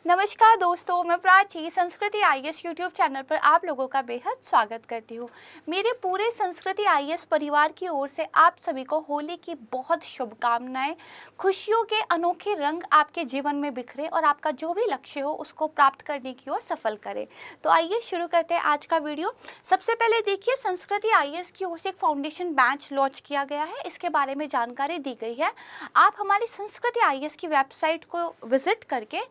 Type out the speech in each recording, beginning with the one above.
नमस्कार दोस्तों, मैं प्राची संस्कृति आईएएस यूट्यूब चैनल पर आप लोगों का बेहद स्वागत करती हूँ। मेरे पूरे संस्कृति आईएएस परिवार की ओर से आप सभी को होली की बहुत शुभकामनाएं। खुशियों के अनोखे रंग आपके जीवन में बिखरे और आपका जो भी लक्ष्य हो उसको प्राप्त करने की ओर सफल करे। तो आइए शुरू करते हैं आज का वीडियो। सबसे पहले देखिए, संस्कृति आईएएस की ओर से एक फाउंडेशन बैच लॉन्च किया गया है, इसके बारे में जानकारी दी गई है। आप हमारी संस्कृति आईएएस की वेबसाइट को विजिट करके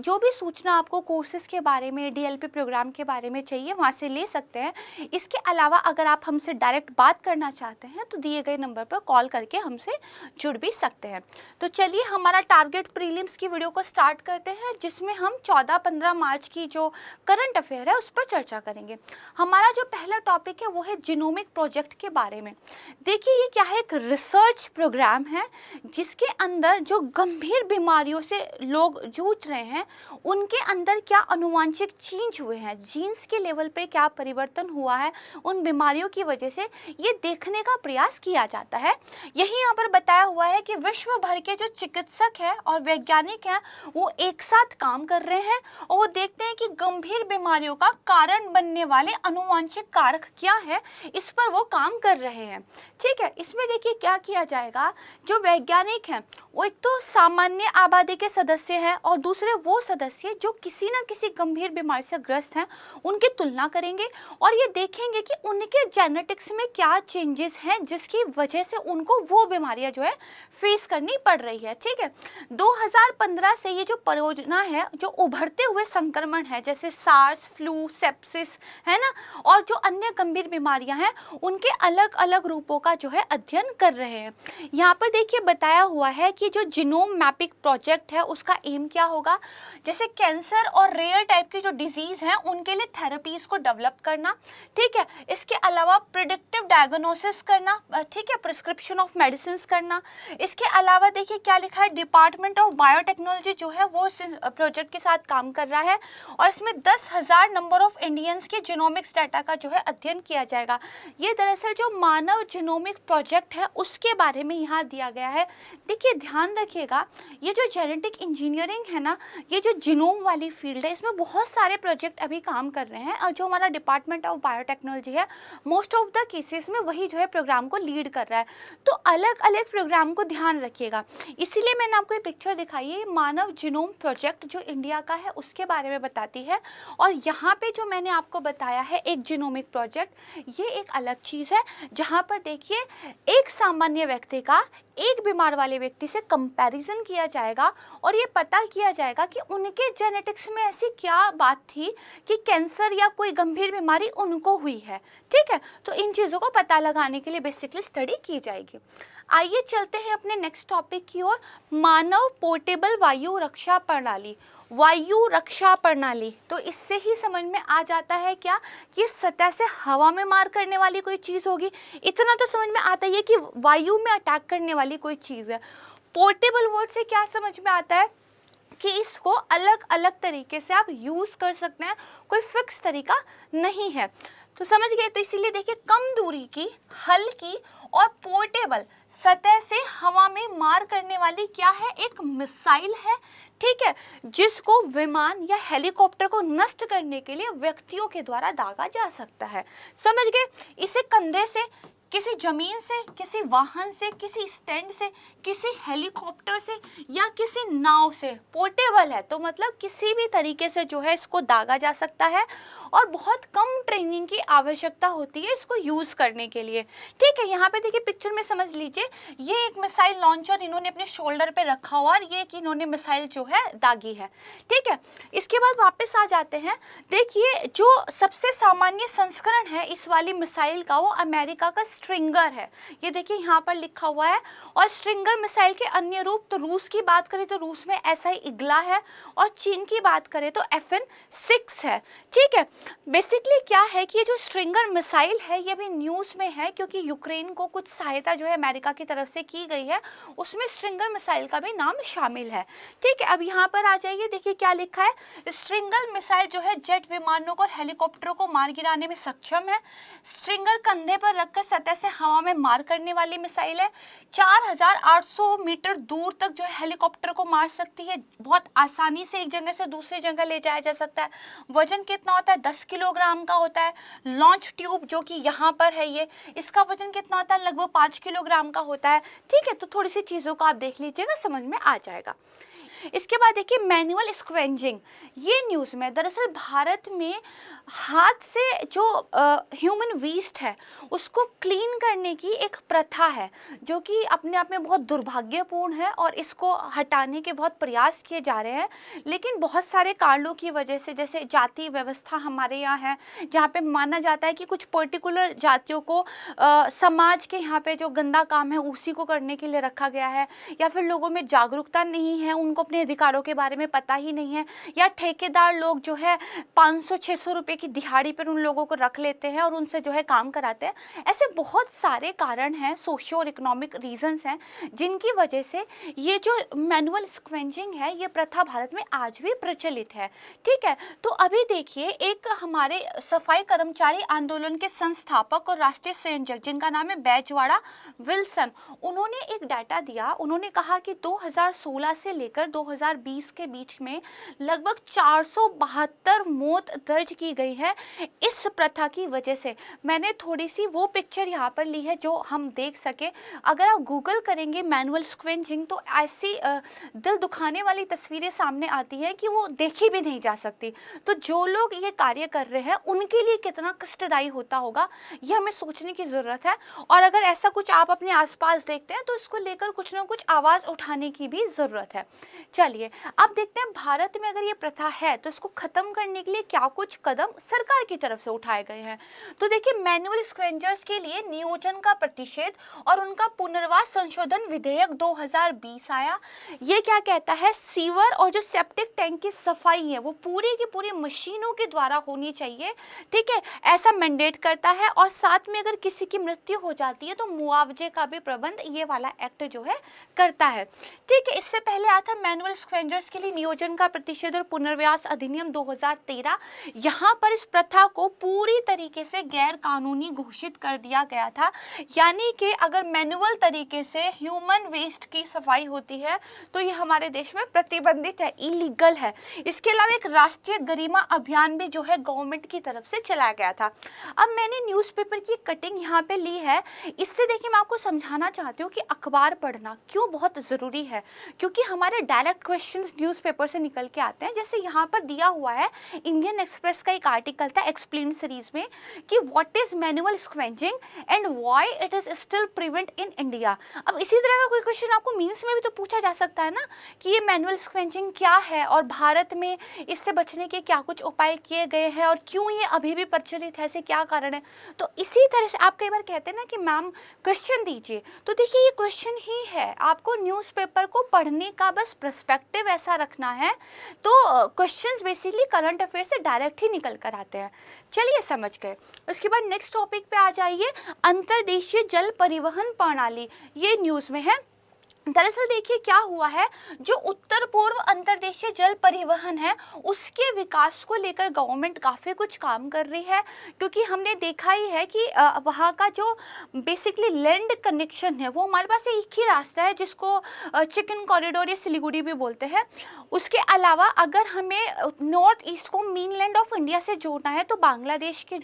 जो भी सूचना आपको कोर्सेज के बारे में, डीएलपी प्रोग्राम के बारे में चाहिए वहाँ से ले सकते हैं। इसके अलावा अगर आप हमसे डायरेक्ट बात करना चाहते हैं तो दिए गए नंबर पर कॉल करके हमसे जुड़ भी सकते हैं। तो चलिए हमारा टारगेट प्रीलिम्स की वीडियो को स्टार्ट करते हैं, जिसमें हम 14-15 मार्च की जो करंट अफेयर है उस पर चर्चा करेंगे। हमारा जो पहला टॉपिक है वो है जीनोमिक प्रोजेक्ट के बारे में। देखिए ये क्या है, एक रिसर्च प्रोग्राम है जिसके अंदर जो गंभीर बीमारियों से लोग जूझ रहे हैं उनके अंदर क्या अनुवांशिक चेंज हुए हैं, जीन्स के लेवल पे क्या परिवर्तन हुआ है उन बीमारियों की वजह से, ये देखने का प्रयास किया जाता है। यही यहाँ पर बताया हुआ है कि विश्व भर के जो चिकित्सक हैं और वैज्ञानिक हैं वो एक साथ काम कर रहे हैं और वो देखते हैं कि गंभीर बीमारियों का कारण बनने वाले अनुवांशिक कारक क्या है, इस पर वो काम कर रहे हैं। ठीक है, इसमें देखिए क्या किया जाएगा, जो वैज्ञानिक हैं वो एक तो सामान्य आबादी के सदस्य हैं और दूसरे वो सदस्य जो किसी न किसी गंभीर बीमारी से ग्रस्त हैं उनकी तुलना करेंगे और ये देखेंगे कि उनके जेनेटिक्स में क्या चेंजेस हैं जिसकी वजह से उनको वो बीमारियां जो है फेस करनी पड़ रही है। ठीक है, 2015 से ये जो परियोजना है, जो उभरते हुए संक्रमण है जैसे सार्स, फ्लू, सेप्सिस है ना, और जो अन्य गंभीर बीमारियां हैं उनके अलग अलग रूपों का जो है अध्ययन कर रहे हैं। यहाँ पर देखिए बताया हुआ है कि जो जीनोम मैपिंग प्रोजेक्ट है उसका एम क्या होगा, जैसे कैंसर और रेयर टाइप की जो डिजीज हैं उनके लिए थेरेपीज को डेवलप करना। ठीक है, इसके अलावा प्रिडिक्टिव डायग्नोसिस करना, ठीक है, प्रिस्क्रिप्शन ऑफ मेडिसिन करना। इसके अलावा देखिए क्या लिखा है, डिपार्टमेंट ऑफ बायोटेक्नोलॉजी जो है वो इस प्रोजेक्ट के साथ काम कर रहा है और इसमें 10,000 नंबर ऑफ इंडियंस के जीनोमिक्स डाटा का जो है अध्ययन किया जाएगा। ये दरअसल जो मानव जीनोमिक प्रोजेक्ट है उसके बारे में यहाँ दिया गया है। देखिए ध्यान रखिएगा, ये जो जेनेटिक इंजीनियरिंग है ना, ये जो जीनोम वाली फील्ड है इसमें बहुत सारे प्रोजेक्ट अभी काम कर रहे हैं और जो हमारा डिपार्टमेंट ऑफ बायोटेक्नोलॉजी है मोस्ट ऑफ द केसेस में वही जो है प्रोग्राम को लीड कर रहा है। तो अलग अलग प्रोग्राम को ध्यान रखिएगा, इसीलिए मैंने आपको ये पिक्चर दिखाई है। मानव जीनोम प्रोजेक्ट जो इंडिया का है उसके बारे में बताती है और यहाँ पे जो मैंने आपको बताया है एक जीनोमिक प्रोजेक्ट, ये एक अलग चीज़ है जहाँ पर देखिए एक सामान्य व्यक्ति का एक बीमार वाले व्यक्ति से कंपैरिजन किया जाएगा और ये पता किया जाएगा कि उनके जेनेटिक्स में ऐसी क्या बात थी कि कैंसर या कोई गंभीर बीमारी उनको हुई है। ठीक है, तो इन चीज़ों को पता लगाने के लिए बेसिकली स्टडी की जाएगी। आइए चलते हैं अपने नेक्स्ट टॉपिक की ओर, मानव पोर्टेबल वायु रक्षा प्रणाली। वायु रक्षा प्रणाली, तो इससे ही समझ में आ जाता है क्या कि सतह से हवा में मार करने वाली कोई चीज़ होगी। इतना तो समझ में आता ही है कि वायु में अटैक करने वाली कोई चीज़ है। पोर्टेबल वर्ड से क्या समझ में आता है कि इसको अलग अलग तरीके से आप यूज़ कर सकते हैं, कोई फिक्स तरीका नहीं है। तो समझ गए, तो इसीलिए देखिए कम दूरी की, हल्की और पोर्टेबल, सतह से हवा में मार करने वाली क्या है, एक मिसाइल है। ठीक है, जिसको विमान या हेलीकॉप्टर को नष्ट करने के लिए व्यक्तियों के द्वारा दागा जा सकता है। समझ गए, इसे कंधे से, किसी जमीन से, किसी वाहन से, किसी स्टैंड से, किसी हेलीकॉप्टर से या किसी नाव से, पोर्टेबल है तो मतलब किसी भी तरीके से जो है इसको दागा जा सकता है और बहुत कम ट्रेनिंग की आवश्यकता होती है इसको यूज़ करने के लिए। ठीक है, यहाँ पे देखिए पिक्चर में समझ लीजिए, ये एक मिसाइल लॉन्चर इन्होंने अपने शोल्डर पे रखा हुआ और ये कि इन्होंने मिसाइल जो है दागी है। ठीक है, इसके बाद वापस आ जाते हैं। देखिए जो सबसे सामान्य संस्करण है इस वाली मिसाइल का वो अमेरिका का स्ट्रिंगर है, ये देखिए यहाँ पर लिखा हुआ है। और स्ट्रिंगर मिसाइल के अन्य रूप, तो रूस की बात करें तो रूस में SI इग्ला है और चीन की बात करें तो FN6 है। ठीक है, बेसिकली क्या है कि ये जो स्ट्रिंगर मिसाइल है ये भी न्यूज़ में है क्योंकि यूक्रेन को कुछ सहायता जो है अमेरिका की तरफ से की गई है, उसमें स्ट्रिंगर मिसाइल का भी नाम शामिल है। ठीक है, अब यहाँ पर आ जाइए, देखिए क्या लिखा है, स्ट्रिंगर मिसाइल जो है जेट विमानों को और हेलीकॉप्टरों को मार गिराने में सक्षम है। स्ट्रिंगर कंधे पर रखकर सतह ऐसे हवा में मार करने वाली मिसाइल है। 4800 मीटर दूर तक जो है हेलीकॉप्टर को मार सकती है। बहुत आसानी से एक जगह से दूसरी जगह ले जाया जा सकता है। वजन कितना होता है? 10 किलोग्राम का होता है। लॉन्च ट्यूब जो कि यहाँ पर है, ये इसका वजन कितना होता है? लगभग 5 किलोग्राम का होता है। ठीक है, तो थोड़ी सी चीज़ों को आप देख लीजिएगा, समझ में आ जाएगा। इसके बाद देखिए मैनुअल स्क्वेंजिंग, ये न्यूज़ में दरअसल भारत में हाथ से जो ह्यूमन वेस्ट है उसको क्लीन करने की एक प्रथा है, जो कि अपने आप में बहुत दुर्भाग्यपूर्ण है और इसको हटाने के बहुत प्रयास किए जा रहे हैं। लेकिन बहुत सारे कारणों की वजह से, जैसे जाति व्यवस्था हमारे यहाँ है, जहाँ पे माना जाता है कि कुछ पर्टिकुलर जातियों को समाज के यहाँ पे जो गंदा काम है उसी को करने के लिए रखा गया है, या फिर लोगों में जागरूकता नहीं है, उनको अपने अधिकारों के बारे में पता ही नहीं है, या ठेकेदार लोग जो है 500-600 रुपए की दिहाड़ी पर उन लोगों को रख लेते हैं और उनसे जो है काम कराते हैं। ऐसे बहुत सारे कारण हैं, सोशियो और इकोनॉमिक रीजंस हैं, जिनकी वजह से ये जो मैनुअल स्क्वेंजिंग है ये प्रथा भारत में आज भी प्रचलित है। ठीक है, तो अभी देखिए एक हमारे सफाई कर्मचारी आंदोलन के संस्थापक और राष्ट्रीय संयोजक जिनका नाम है बैजवाड़ा विल्सन, उन्होंने एक डाटा दिया। उन्होंने कहा कि 2016 से लेकर 2020 के बीच में लगभग 472 मौत दर्ज की गई है इस प्रथा की वजह से। मैंने थोड़ी सी वो पिक्चर यहाँ पर ली है जो हम देख सके। अगर आप गूगल करेंगे मैनुअल स्क्वेंजिंग तो ऐसी दिल दुखाने वाली तस्वीरें सामने आती है कि वो देखी भी नहीं जा सकती। तो जो लोग ये कार्य कर रहे हैं उनके लिए कितना कष्टदायी होता होगा, ये हमें सोचने की ज़रूरत है। और अगर ऐसा कुछ आप अपने आसपास देखते हैं तो इसको लेकर कुछ ना कुछ आवाज़ उठाने की भी ज़रूरत है। चलिए अब देखते हैं भारत में अगर ये प्रथा है तो इसको ख़त्म करने के लिए क्या कुछ कदम सरकार की तरफ से उठाए गए हैं। तो देखिए मैनुअल स्क्वेंजर्स के लिए नियोजन का प्रतिषेध और उनका पुनर्वास संशोधन विधेयक 2020 आया। ये क्या कहता है, सीवर और जो सेप्टिक टैंक की सफाई है वो पूरी की पूरी मशीनों के द्वारा होनी चाहिए। ठीक है, ऐसा मैंडेट करता है। और साथ में अगर किसी की मृत्यु हो जाती है तो मुआवजे का भी प्रबंध ये वाला एक्ट जो है करता है। ठीक है, इससे पहले आया था मैनुअल स्क्वेंजर्स के लिए नियोजन का प्रतिषेध और पुनर्वास अधिनियम 2013। यहाँ पर इस प्रथा को पूरी तरीके से गैर कानूनी घोषित कर दिया गया था। यानी कि अगर मैनुअल तरीके से ह्यूमन वेस्ट की सफाई होती है तो ये हमारे देश में प्रतिबंधित है, इलीगल है। इसके अलावा एक राष्ट्रीय गरिमा अभियान भी जो है गवर्नमेंट की तरफ से चलाया गया था। अब मैंने न्यूज़पेपर की कटिंग यहाँ पे ली है। इससे देखिए मैं आपको समझाना चाहती हूँ कि अखबार पढ़ना क्यों बहुत ज़रूरी है, क्योंकि हमारे डायरेक्ट क्वेश्चंस न्यूज़पेपर से निकल के आते हैं। जैसे यहाँ पर दिया हुआ है, इंडियन एक्सप्रेस का एक आर्टिकल था एक्सप्लेन सीरीज में कि what is manual scavenging and why it is still prevent in India. अब इसी तरह का कोई क्वेश्चन आपको मीन्स में भी तो पूछा जा सकता है ना कि ये मैनुअल स्क्वेंजिंग क्या है और भारत में इससे बचने के क्या कुछ उपाय किए गए हैं और क्यों ये अभी भी प्रचलित है, ऐसे क्या कारण है। तो इसी तरह से आप कई बार कहते हैं ना कि मैम क्वेश्चन दीजिए, तो देखिए ये क्वेश्चन ही है। आपको न्यूज़पेपर को पढ़ने का बस पर्सपेक्टिव ऐसा रखना है तो क्वेश्चंस बेसिकली करंट अफेयर से डायरेक्ट ही निकल कर आते हैं। चलिए समझ गए। उसके बाद नेक्स्ट टॉपिक पे आ जाइए, अंतर्देशीय जल परिवहन प्रणाली, ये न्यूज़ में है। दरअसल देखिए क्या हुआ है, जो उत्तर पूर्व अंतर्देशीय जल परिवहन है उसके विकास को लेकर गवर्नमेंट काफ़ी कुछ काम कर रही है। क्योंकि हमने देखा ही है कि वहाँ का जो बेसिकली लैंड कनेक्शन है वो हमारे पास एक ही रास्ता है जिसको चिकन कॉरिडोर या सिलीगुड़ी भी बोलते हैं। उसके अलावा अगर हमें नॉर्थ ईस्ट को मेनलैंड ऑफ इंडिया से जोड़ना है तो बांग्लादेश के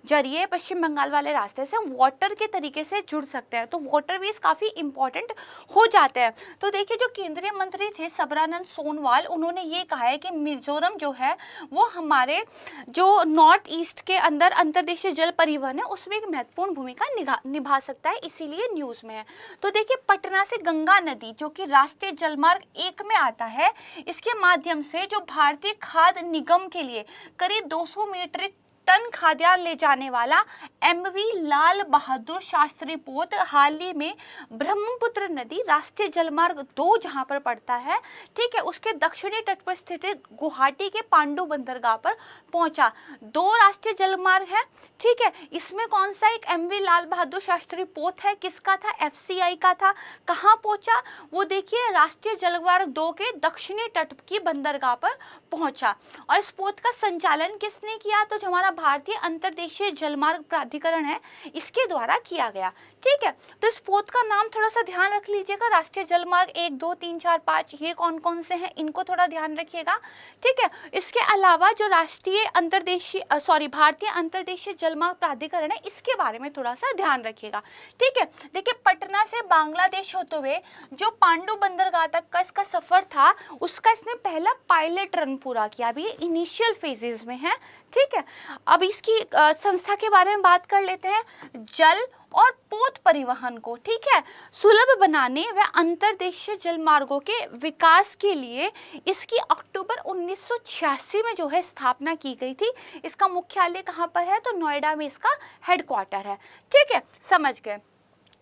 जरिए पश्चिम बंगाल वाले रास्ते से हम वाटर के तरीके से जुड़ सकते हैं। तो वाटरवेज काफ़ी इंपॉर्टेंट हो जाते हैं। तो देखिए जो केंद्रीय मंत्री थे सबरानंद सोनोवाल, उन्होंने ये कहा है कि मिजोरम जो है वो हमारे जो नॉर्थ ईस्ट के अंदर अंतर्देशीय जल परिवहन है उसमें एक महत्वपूर्ण भूमिका निभा सकता है, इसीलिए न्यूज़ में है। तो देखिए पटना से गंगा नदी जो कि राष्ट्रीय जलमार्ग 1 में आता है, इसके माध्यम से जो भारतीय खाद्य निगम के लिए करीब 200 मीट्रिक टन खाद्यान्न ले जाने वाला एमवी लाल बहादुर शास्त्री पोत हाल ही में ब्रह्मपुत्र नदी राष्ट्रीय जलमार्ग 2 जहां पर पड़ता है, ठीक है, उसके दक्षिणी तट पर स्थित गुवाहाटी के पांडु बंदरगाह पर पहुंचा। 2 राष्ट्रीय जलमार्ग है, ठीक है। इसमें कौन सा एक एमवी लाल बहादुर शास्त्री पोत है, किसका था, एफसीआई का था। कहाँ पहुंचा वो देखिए, राष्ट्रीय जलमार्ग 2 के दक्षिणी तट की बंदरगाह पर पहुंचा। और इस पोत का संचालन किसने किया, तो जो हमारा भारतीय अंतर्देशीय जलमार्ग प्राधिकरण है, इसके द्वारा किया गया। ठीक है, तो इस पोत का नाम थोड़ा सा ध्यान रख लीजिएगा। राष्ट्रीय जलमार्ग 1, 2, 3, 4, 5 ये कौन कौन से हैं, इनको थोड़ा ध्यान रखिएगा। ठीक है, इसके अलावा जो भारतीय अंतर्देशीय जलमार्ग प्राधिकरण है, इसके बारे में थोड़ा सा ध्यान रखिएगा। ठीक है, देखिए पटना से बांग्लादेश होते हुए जो पांडु बंदरगाह तक का इसका सफर था, उसका इसने पहला पायलट रन पूरा किया। अभी ये इनिशियल फेजेस में है। ठीक है, अब इसकी संस्था के बारे में बात कर लेते हैं। जल और पोत परिवहन को, ठीक है, सुलभ बनाने व अंतर्देशीय जलमार्गों के विकास के लिए इसकी अक्टूबर 1986 में जो है स्थापना की गई थी। इसका मुख्यालय कहाँ पर है, तो नोएडा में इसका हेडक्वार्टर है। ठीक है, समझ गए।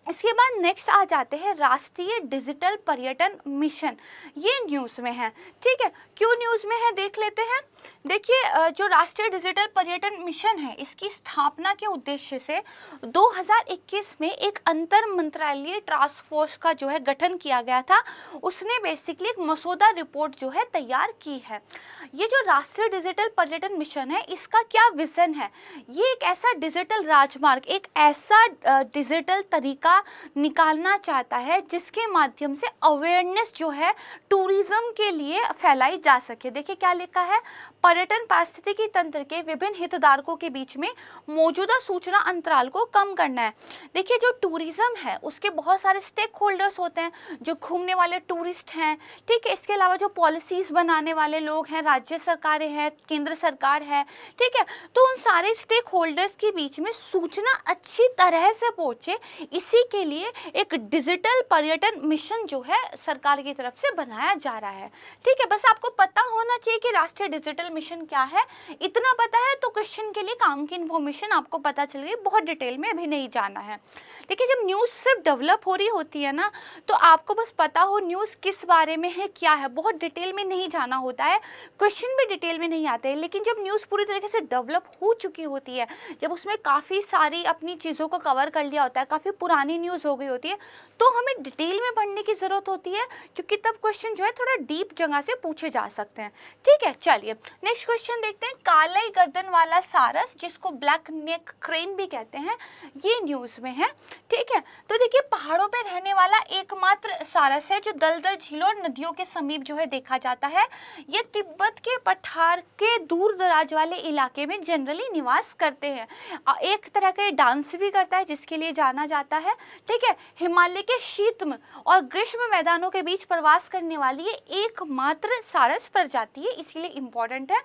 इसके बाद नेक्स्ट आ जाते हैं राष्ट्रीय डिजिटल पर्यटन मिशन। ये न्यूज़ में है। ठीक है, क्यों न्यूज़ में है देख लेते हैं। देखिए जो राष्ट्रीय डिजिटल पर्यटन मिशन है, इसकी स्थापना के उद्देश्य से 2021 में एक अंतर मंत्रालयीय टास्क फोर्स का जो है गठन किया गया था। उसने बेसिकली एक मसौदा रिपोर्ट जो है तैयार की है। ये जो राष्ट्रीय डिजिटल पर्यटन मिशन है, इसका क्या विजन है, ये एक ऐसा डिजिटल राजमार्ग, एक ऐसा डिजिटल तरीका निकालना चाहता है जिसके माध्यम से अवेयरनेस जो है टूरिज्म के लिए फैलाई जा सके। देखिए क्या लिखा है, पर्यटन पारिस्थितिकी तंत्र के विभिन्न हितधारकों के बीच में मौजूदा सूचना अंतराल को कम करना है। देखिए जो टूरिज्म है उसके बहुत सारे स्टेक होल्डर्स होते हैं, जो घूमने वाले टूरिस्ट हैं। ठीक है, इसके अलावा जो पॉलिसीज बनाने वाले लोग हैं, राज्य सरकारें हैं, केंद्र सरकार है। ठीक है, तो उन सारे स्टेक होल्डर्स के बीच में सूचना अच्छी तरह से पहुंचे, इसी के लिए एक डिजिटल पर्यटन मिशन जो है सरकार की तरफ से बनाया जा रहा है। ठीक है, बस आपको पता होना चाहिए कि राष्ट्रीय डिजिटल मिशन क्या है। इतना पता है तो क्वेश्चन के लिए काम की इन्फॉर्मेशन आपको पता चल गई, बहुत डिटेल में अभी नहीं जाना है। देखिए जब न्यूज़ सिर्फ डेवलप हो रही होती है ना, तो आपको बस पता हो न्यूज़ किस बारे में है, क्या है, बहुत डिटेल में नहीं जाना होता है, क्वेश्चन भी डिटेल में नहीं आते हैं। लेकिन जब न्यूज़ पूरी तरीके से डेवलप हो चुकी होती है, जब उसमें काफ़ी सारी अपनी चीज़ों को कवर कर लिया होता है, काफ़ी पुरानी न्यूज़ हो गई होती है, तो हमें डिटेल में पढ़ने की ज़रूरत होती है, क्योंकि तब क्वेश्चन जो है थोड़ा डीप जगह से पूछे जा सकते हैं। ठीक है, चलिए नेक्स्ट क्वेश्चन देखते हैं। काले गर्दन वाला सारस, जिसको ब्लैक नेक क्रेन भी कहते हैं, ये न्यूज़ में है। ठीक है, तो देखिए पहाड़ों पे रहने वाला एकमात्र सारस है जो दलदल झीलों और नदियों के समीप जो है देखा जाता है। ये तिब्बत के पठार के दूर दराज वाले इलाके में जनरली निवास करते हैं। एक तरह का डांस भी करता है जिसके लिए जाना जाता है। ठीक है, हिमालय के शीतम और ग्रीष्म मैदानों के बीच प्रवास करने वाली ये एकमात्र सारस प्रजाति है, इसीलिए इम्पोर्टेंट है।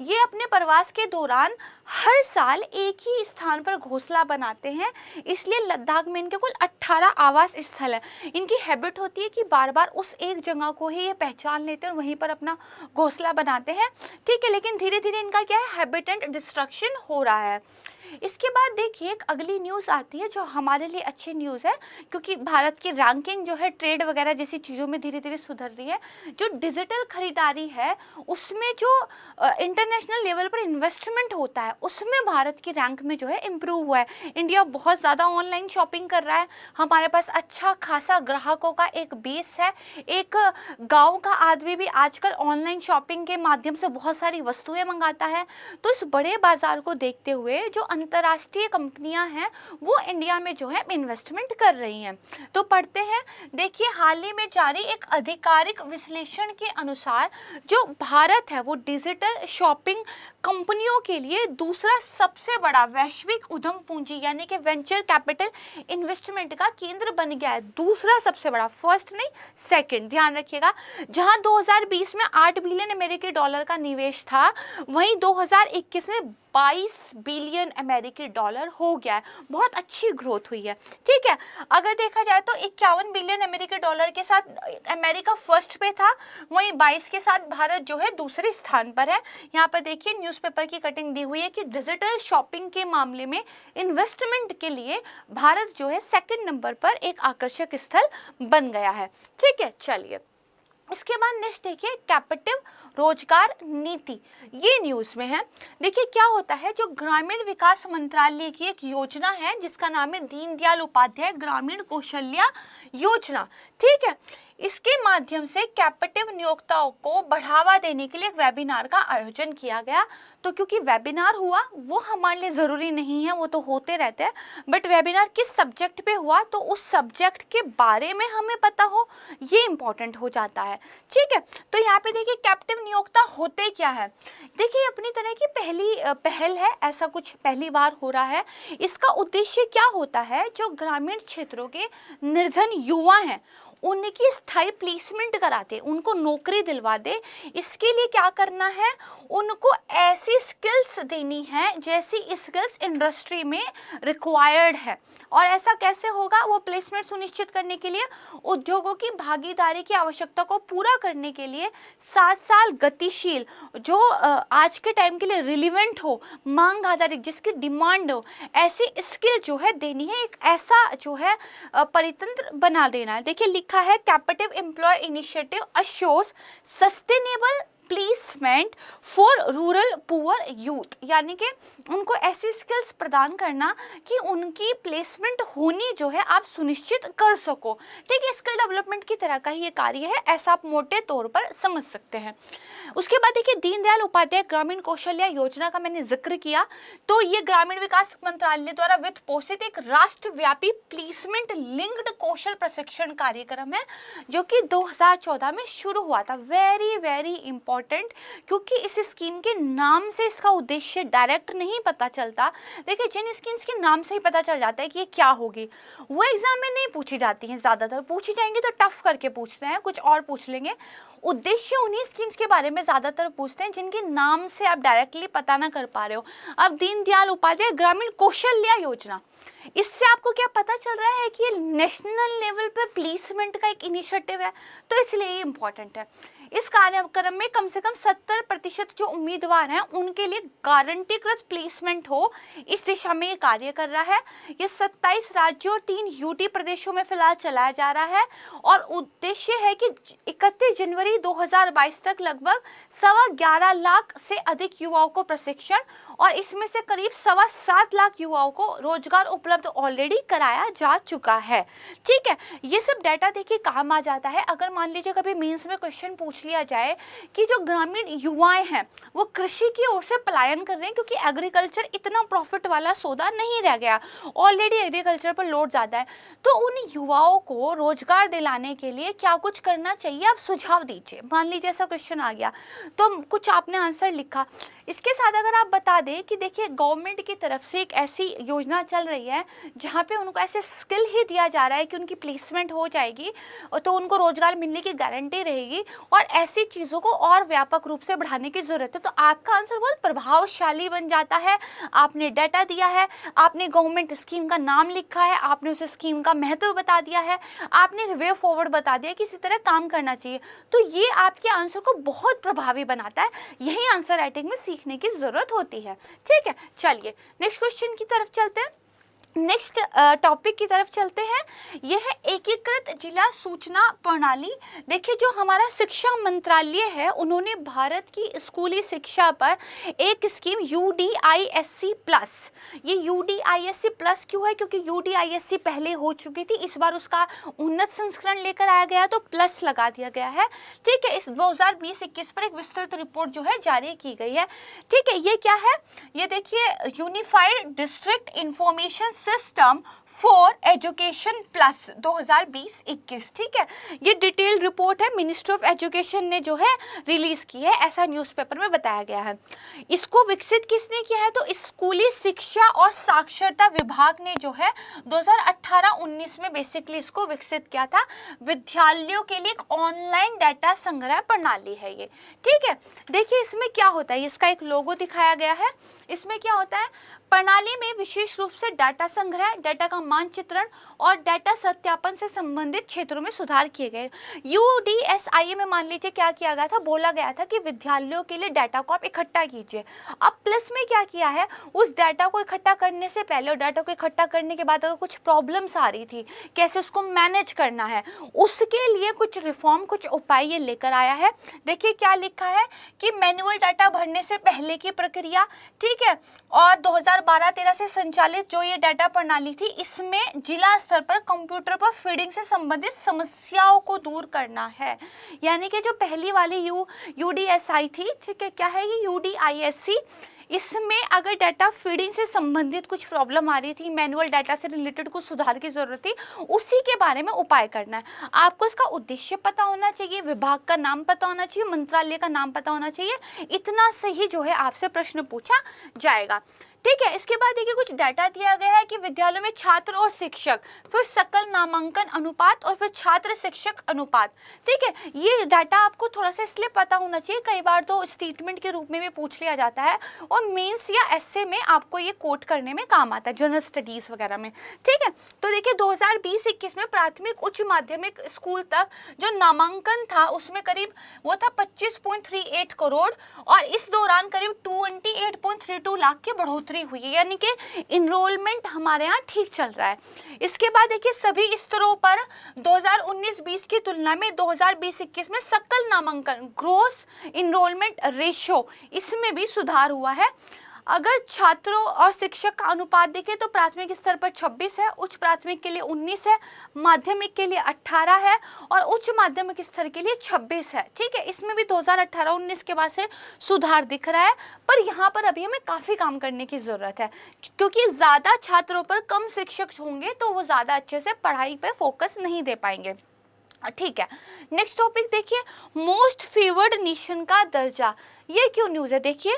ये अपने प्रवास के दौरान हर साल एक ही स्थान पर घोंसला बनाते हैं, इसलिए लद्दाख में इनके कुल 18 आवास स्थल है। इनकी हैबिट होती है कि बार बार उस एक जगह को ही ये पहचान लेते हैं और वहीं पर अपना घोंसला बनाते हैं। ठीक है, लेकिन धीरे धीरे इनका क्या है, हैबिटेट डिस्ट्रक्शन हो रहा है। इसके बाद देखिए एक अगली न्यूज़ आती है जो हमारे लिए अच्छी न्यूज़ है, क्योंकि भारत की रैंकिंग जो है ट्रेड वगैरह जैसी चीज़ों में धीरे धीरे सुधर रही है। जो डिजिटल खरीदारी है उसमें जो इंटरनेशनल लेवल पर इन्वेस्टमेंट होता है, उसमें भारत की रैंक में जो है इम्प्रूव हुआ है। इंडिया बहुत ज़्यादा ऑनलाइन शॉपिंग कर रहा है, हमारे पास अच्छा खासा ग्राहकों का एक बेस है। एक गाँव का आदमी भी आजकल ऑनलाइन शॉपिंग के माध्यम से बहुत सारी वस्तुएँ मंगाता है। तो इस बड़े बाजार को देखते हुए जो अंतर्राष्ट्रीय कंपनियां हैं वो इंडिया में जो है इन्वेस्टमेंट कर रही हैं। तो पढ़ते हैं, देखिए हाल ही में जारी एक आधिकारिक विश्लेषण के अनुसार जो भारत है वो डिजिटल शॉपिंग कंपनियों के लिए दूसरा सबसे बड़ा वैश्विक उद्यम पूंजी यानी कि वेंचर कैपिटल इन्वेस्टमेंट का केंद्र बन गया है। दूसरा सबसे बड़ा, फर्स्ट नहीं सेकंड, ध्यान रखिएगा। जहां 2020 में 8 बिलियन अमेरिकी डॉलर का निवेश था, वहीं 2021 में 22 बिलियन अमेरिकी डॉलर हो गया है। बहुत अच्छी ग्रोथ हुई है। ठीक है, अगर देखा जाए तो 51 बिलियन अमेरिकी डॉलर के साथ अमेरिका फर्स्ट पे था, वहीं 22 के साथ भारत जो है दूसरे स्थान पर है। यहाँ पर देखिए न्यूज़पेपर की कटिंग दी हुई है कि डिजिटल शॉपिंग के मामले में इन्वेस्टमेंट के लिए भारत जो है सेकंड नंबर पर एक आकर्षक स्थल बन गया है। ठीक है, चलिए इसके बाद नेक्स्ट देखिए कैपिटिव रोजगार नीति, ये न्यूज़ में है। देखिए क्या होता है, जो ग्रामीण विकास मंत्रालय की एक योजना है जिसका नाम है दीनदयाल उपाध्याय ग्रामीण कौशल्या योजना, ठीक है। इसके माध्यम से कैपेटिव नियोक्ताओं को बढ़ावा देने के लिए एक वेबिनार का आयोजन किया गया। तो क्योंकि वेबिनार हुआ वो हमारे लिए ज़रूरी नहीं है, वो तो होते रहते हैं, बट वेबिनार किस सब्जेक्ट पे हुआ तो उस सब्जेक्ट के बारे में हमें पता हो, ये इम्पॉर्टेंट हो जाता है, ठीक है। तो यहाँ पे देखिए कैप्टिव नियोक्ता होते क्या है। देखिए अपनी तरह की पहल है, ऐसा कुछ पहली बार हो रहा है। इसका उद्देश्य क्या होता है, जो ग्रामीण क्षेत्रों के निर्धन युवा हैं उनकी स्थायी प्लेसमेंट कराते, उनको नौकरी दिलवा दे। इसके लिए क्या करना है, उनको ऐसी स्किल्स देनी है जैसी स्किल्स इंडस्ट्री में रिक्वायर्ड है। और ऐसा कैसे होगा, वो प्लेसमेंट सुनिश्चित करने के लिए उद्योगों की भागीदारी की आवश्यकता को पूरा करने के लिए 7 साल गतिशील, जो आज के टाइम के लिए रिलीवेंट हो, मांग आधारित, जिसकी डिमांड हो, ऐसी स्किल जो है देनी है। एक ऐसा जो है परितंत्र बना देना है। देखिए लिखा है captive employer initiative assures sustainable placement for rural poor youth, यानी कि उनको ऐसी स्किल्स प्रदान करना कि उनकी प्लेसमेंट होनी जो है आप सुनिश्चित कर सको, ठीक है। स्किल डेवलपमेंट की तरह का ही ये कार्य है, ऐसा आप मोटे तौर पर समझ सकते हैं। उसके बाद देखिए दीनदयाल उपाध्याय ग्रामीण कौशल्य योजना का मैंने जिक्र किया, तो ये ग्रामीण विकास मंत्रालय द्वारा वित्त पोषित एक राष्ट्रव्यापी प्लेसमेंट लिंक्ड कौशल प्रशिक्षण कार्यक्रम है, जो कि 2014 में शुरू हुआ था। वेरी वेरी इंपॉर्टेंट, क्योंकि इस स्कीम के नाम से इसका उद्देश्य डायरेक्ट नहीं पता चलता। देखिए जिन स्कीम्स के नाम से ही पता चल जाता है कि ये क्या होगी, वो एग्जाम में नहीं पूछी जाती हैं, ज़्यादातर पूछी जाएंगी तो टफ करके पूछते हैं, कुछ और पूछ लेंगे। उद्देश्य उन्हीं स्कीम्स के बारे में ज़्यादातर पूछते हैं जिनके नाम से आप डायरेक्टली पता ना कर पा रहे हो। अब दीनदयाल उपाध्याय ग्रामीण कौशल्य योजना, इससे आपको क्या पता चल रहा है कि ये नेशनल लेवल पे प्लेसमेंट का एक इनिशिएटिव है, तो इसलिए ये इम्पॉर्टेंट है। इस कार्यक्रम में कम से कम 70% जो उम्मीदवार हैं उनके लिए गारंटीकृत प्लेसमेंट हो, इस दिशा में ये कार्य कर रहा है। ये 27 राज्यों और 3 यूटी प्रदेशों में फिलहाल चलाया जा रहा है, और उद्देश्य है कि 31 जनवरी 2022 तक लगभग 11.25 लाख से अधिक युवाओं को प्रशिक्षण, और इसमें से करीब 7.25 लाख युवाओं को रोजगार उपलब्ध ऑलरेडी कराया जा चुका है, ठीक है। ये सब डाटा देखिए काम आ जाता है। अगर मान लीजिए कभी मेंस में क्वेश्चन पूछ लिया जाए कि जो ग्रामीण युवाएं हैं वो कृषि की ओर से पलायन कर रहे हैं क्योंकि एग्रीकल्चर इतना प्रॉफिट वाला सौदा नहीं रह गया, ऑलरेडी एग्रीकल्चर पर लोड ज़्यादा है, तो उन युवाओं को रोजगार दिलाने के लिए क्या कुछ करना चाहिए, आप सुझाव दीजिए। मान लीजिए ऐसा क्वेश्चन आ गया तो कुछ आपने आंसर लिखा। इसके साथ अगर आप बता दें कि देखिए गवर्नमेंट की तरफ से एक ऐसी योजना चल रही है जहाँ पे उनको ऐसे स्किल ही दिया जा रहा है कि उनकी प्लेसमेंट हो जाएगी, तो उनको रोजगार मिलने की गारंटी रहेगी, और ऐसी चीज़ों को और व्यापक रूप से बढ़ाने की ज़रूरत है। तो आपका आंसर बहुत प्रभावशाली बन जाता है। आपने डाटा दिया है, आपने गवर्नमेंट स्कीम का नाम लिखा है, आपने उस स्कीम का महत्व बता दिया है, आपने वे फॉरवर्ड बता दिया कि इसी तरह काम करना चाहिए, तो ये आपके आंसर को बहुत प्रभावी बनाता है। यही आंसर राइटिंग में सीखने की जरूरत होती है, ठीक है। चलिए नेक्स्ट क्वेश्चन की तरफ चलते हैं, नेक्स्ट टॉपिक की तरफ चलते हैं। यह है एकीकृत जिला सूचना प्रणाली। देखिए जो हमारा शिक्षा मंत्रालय है उन्होंने भारत की स्कूली शिक्षा पर एक स्कीम UDISC प्लस, ये UDISC प्लस क्यों है, क्योंकि UDISC पहले हो चुकी थी, इस बार उसका उन्नत संस्करण लेकर आया गया तो प्लस लगा दिया गया है, ठीक है। इस 2020-21 पर एक विस्तृत रिपोर्ट जो है जारी की गई है, ठीक है। ये क्या है, ये देखिए unified district information system for education plus 2020-21, ठीक है। ये डिटेल रिपोर्ट है, मिनिस्ट्री ऑफ एजुकेशन ने जो है रिलीज की है, ऐसा न्यूज़पेपर में बताया गया है। इसको विकसित किसने किया है, तो स्कूली शिक्षा और साक्षरता विभाग ने जो है 2018-19 में बेसिकली इसको विकसित किया था। विद्यालयों के लिए एक ऑनलाइन डाटा संग्रह प्रणाली है ये, ठीक है। देखिए इसमें क्या होता है, इसका एक लोगो दिखाया गया है। इसमें क्या होता है, प्रणाली में विशेष रूप से डाटा संग्रह, डाटा का मानचित्रण और डाटा सत्यापन से संबंधित क्षेत्रों में सुधार किए गए। UDSIA में मान लीजिए क्या किया गया था, बोला गया था कि विद्यालयों के लिए डाटा को आप इकट्ठा कीजिए। अब प्लस में क्या किया है, उस डाटा को इकट्ठा करने से पहले और डाटा को इकट्ठा करने के बाद अगर कुछ प्रॉब्लम्स आ रही थी, कैसे उसको मैनेज करना है, उसके लिए कुछ रिफॉर्म, कुछ उपाय ये लेकर आया है। देखिए क्या लिखा है कि मैनुअल डाटा भरने से पहले की प्रक्रिया, ठीक है, और 2012-13 से संचालित जो ये डाटा डाटा प्रणाली थी, इसमें जिला स्तर पर कंप्यूटर पर फीडिंग से संबंधित समस्याओं को दूर करना है। यानी कि जो पहली वाली यूडीएसआई थी, ठीक है, क्या है ये यूडीआईएससी, इसमें अगर डाटा फीडिंग से संबंधित कुछ प्रॉब्लम आ रही थी, मैनुअल डाटा से रिलेटेड कुछ सुधार की जरूरत थी, उसी के बारे में उपाय करना है। आपको इसका उद्देश्य पता होना चाहिए, विभाग का नाम पता होना चाहिए, मंत्रालय का नाम पता होना चाहिए, इतना से ही जो है आपसे प्रश्न पूछा जाएगा। ठीक है, इसके बाद देखिए कुछ डाटा दिया गया है कि विद्यालयों में छात्र और शिक्षक, फिर सकल नामांकन अनुपात और फिर छात्र शिक्षक अनुपात। ठीक है, ये डाटा आपको थोड़ा सा इसलिए पता होना चाहिए, कई बार तो स्टेटमेंट के रूप में भी पूछ लिया जाता है और मेंस या एसए में आपको ये कोट करने में काम आता है, जनरल स्टडीज वगैरह में। ठीक है, तो देखिए 2020-21 में प्राथमिक उच्च माध्यमिक स्कूल तक जो नामांकन था उसमें करीब वो था 25.38 करोड़ और इस दौरान करीब 28.32 लाख की बढ़ोतरी हुई है, यानी कि इनरोलमेंट हमारे यहाँ ठीक चल रहा है। इसके बाद देखिए सभी स्तरों पर 2019-20 की तुलना में 2020-21 में सकल नामांकन ग्रोस इनरोलमेंट रेशियो, इसमें भी सुधार हुआ है। अगर छात्रों और शिक्षक का अनुपात देखें तो प्राथमिक स्तर पर 26 है, उच्च प्राथमिक के लिए 19 है, माध्यमिक के लिए 18 है और उच्च माध्यमिक स्तर के लिए 26 है। ठीक है, इसमें भी 2018-19 के बाद से सुधार दिख रहा है, पर यहाँ पर अभी हमें काफ़ी काम करने की ज़रूरत है, क्योंकि ज़्यादा छात्रों पर कम शिक्षक होंगे तो वो ज़्यादा अच्छे से पढ़ाई पर फोकस नहीं दे पाएंगे। ठीक है, नेक्स्ट टॉपिक देखिए, मोस्ट फेवर्ड नेशन का दर्जा। ये क्यों न्यूज़ है? देखिए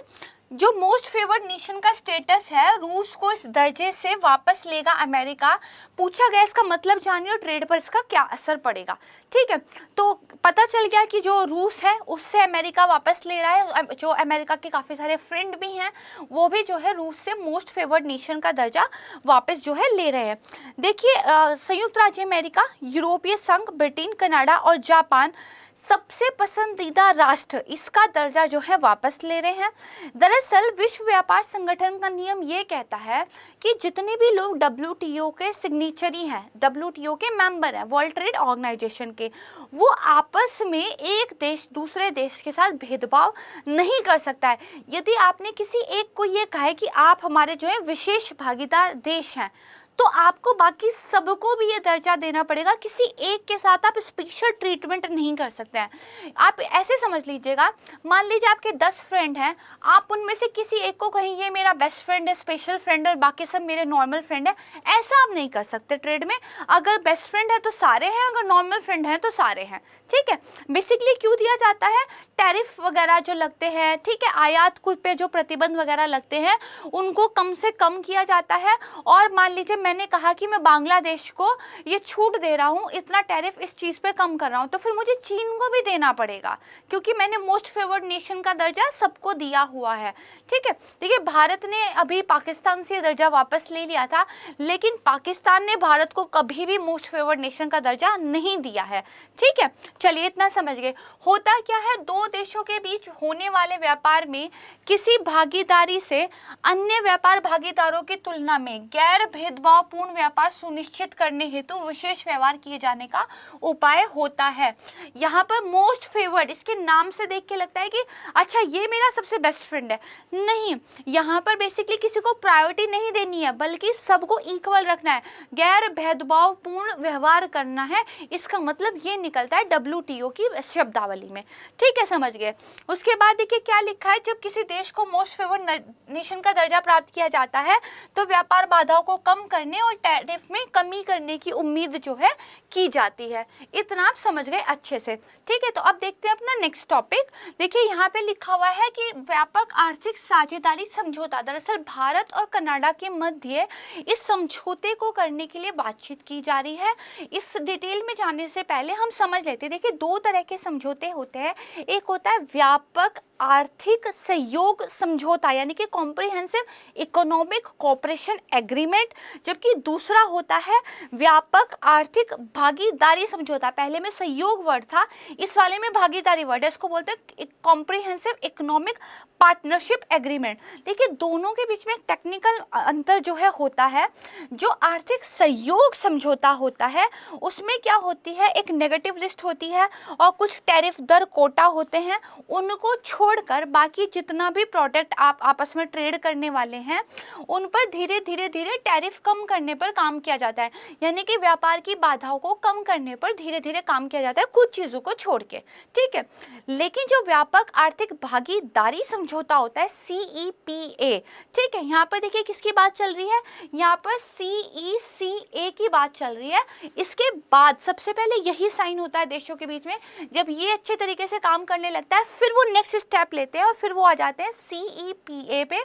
जो मोस्ट फेवर्ड नेशन का स्टेटस है, रूस को इस दर्जे से वापस लेगा अमेरिका। पूछा गया इसका मतलब जानिए और ट्रेड पर इसका क्या असर पड़ेगा। ठीक है, तो पता चल गया कि जो रूस है उससे अमेरिका वापस ले रहा है, जो अमेरिका के काफ़ी सारे फ्रेंड भी हैं वो भी जो है रूस से मोस्ट फेवर्ड नेशन का दर्जा वापस जो है ले रहे हैं। देखिए संयुक्त राज्य अमेरिका, यूरोपीय संघ, ब्रिटेन, कनाडा और जापान सबसे पसंदीदा राष्ट्र इसका दर्जा जो है वापस ले रहे हैं। दरअसल विश्व व्यापार संगठन का नियम ये कहता है कि जितने भी लोग WTO के सिग्नेचरी हैं, WTO के मेंबर हैं, वर्ल्ड ट्रेड ऑर्गेनाइजेशन के, वो आपस में एक देश दूसरे देश के साथ भेदभाव नहीं कर सकता है। यदि आपने किसी एक को ये कहा है कि आप हमारे जो है विशेष भागीदार देश हैं, तो आपको बाकी सबको भी ये दर्जा देना पड़ेगा। किसी एक के साथ आप स्पेशल ट्रीटमेंट नहीं कर सकते हैं। आप ऐसे समझ लीजिएगा, मान लीजिए आपके 10 फ्रेंड हैं, आप उनमें से किसी एक को कहें ये मेरा बेस्ट फ्रेंड है, स्पेशल फ्रेंड है, और बाकी सब मेरे नॉर्मल फ्रेंड है, ऐसा आप नहीं कर सकते ट्रेड में। अगर बेस्ट फ्रेंड है तो सारे हैं, अगर नॉर्मल फ्रेंड हैं तो सारे हैं। ठीक है, बेसिकली क्यों दिया जाता है? टैरिफ वगैरह जो लगते हैं, ठीक है, आयात कुछ पे जो प्रतिबंध वगैरह लगते हैं उनको कम से कम किया जाता है। और मान लीजिए मैंने कहा कि मैं बांग्लादेश को ये छूट दे रहा हूँ, इतना टैरिफ इस चीज़ पे कम कर रहा हूँ, तो फिर मुझे चीन को भी देना पड़ेगा, क्योंकि मैंने मोस्ट फेवर्ड नेशन का दर्जा सबको दिया हुआ है। ठीक है, देखिए भारत ने अभी पाकिस्तान से दर्जा वापस ले लिया था, लेकिन पाकिस्तान ने भारत को कभी भी मोस्ट फेवर्ड नेशन का दर्जा नहीं दिया है। ठीक है, चलिए इतना समझ गए। होता क्या है, दो देशों के बीच होने वाले व्यापार में किसी भागीदारी से अन्य व्यापार भागीदारों की तुलना में गैर भेदभावपूर्ण व्यापार सुनिश्चित करने हेतु विशेष व्यवहार किए जाने का उपाय होता है। यहाँ पर मोस्ट फेवर्ड, इसके नाम से देख के लगता है कि अच्छा ये मेरा सबसे बेस्ट फ्रेंड है, नहीं, यहाँ पर बेसिकली किसी को प्रायोरिटी नहीं देनी है, बल्कि सबको इक्वल रखना है, गैर भेदभावपूर्ण व्यवहार करना है। इसका मतलब ये निकलता है WTO की शब्दावली में। ठीक है, समझ गए। उसके बाद देखिए क्या लिखा है, जब किसी देश को मोस्ट फेवर्ड नेशन का दर्जा प्राप्त किया जाता है तो व्यापार बाधाओं को कम करने और टैरिफ में कमी करने की उम्मीद जो है की जाती है। इतना आप समझ गए अच्छे से। ठीक है, तो अब देखते हैं अपना नेक्स्ट टॉपिक। देखिए यहाँ पे लिखा हुआ है कि व्यापक आर्थिक साझेदारी समझौता, दरअसल भारत और कनाडा के मध्य इस समझौते को करने के लिए बातचीत की जा रही है। इस डिटेल में जाने से पहले हम समझ लेते हैं। देखिए दो तरह के समझौते होते हैं, एक होता है व्यापक आर्थिक सहयोग समझौता यानी कि कॉम्प्रिहेंसिव इकोनॉमिक कोऑपरेशन एग्रीमेंट, जबकि दूसरा होता है व्यापक आर्थिक भागीदारी समझौता। पहले में सहयोग वर्ड था, इस वाले में भागीदारी वर्ड है, इसको बोलते हैं कॉम्प्रिहेंसिव इकोनॉमिक पार्टनरशिप एग्रीमेंट। देखिए दोनों के बीच में टेक्निकल अंतर जो है होता है। जो आर्थिक सहयोग समझौता होता है उसमें क्या होती है, एक नेगेटिव लिस्ट होती है और कुछ टैरिफ दर कोटा होते हैं, उनको छोड़ छोड़कर बाकी जितना भी प्रोडक्ट आप आपस में ट्रेड करने वाले हैं उन पर धीरे धीरे धीरे टैरिफ कम करने पर काम किया जाता है, यानी कि व्यापार की बाधाओं को कम करने पर धीरे धीरे काम किया जाता है कुछ चीज़ों को छोड़ के, ठीक है। लेकिन जो व्यापक आर्थिक भागीदारी समझौता होता है CEPA, ठीक है, यहाँ पर देखिए किसकी बात चल रही है, यहाँ पर CECA की बात चल रही है। इसके बाद सबसे पहले यही साइन होता है देशों के बीच में, जब ये अच्छे तरीके से काम करने लगता है फिर वो नेक्स्ट स्टेप लेते हैं और फिर वो आ जाते हैं CEPA पे।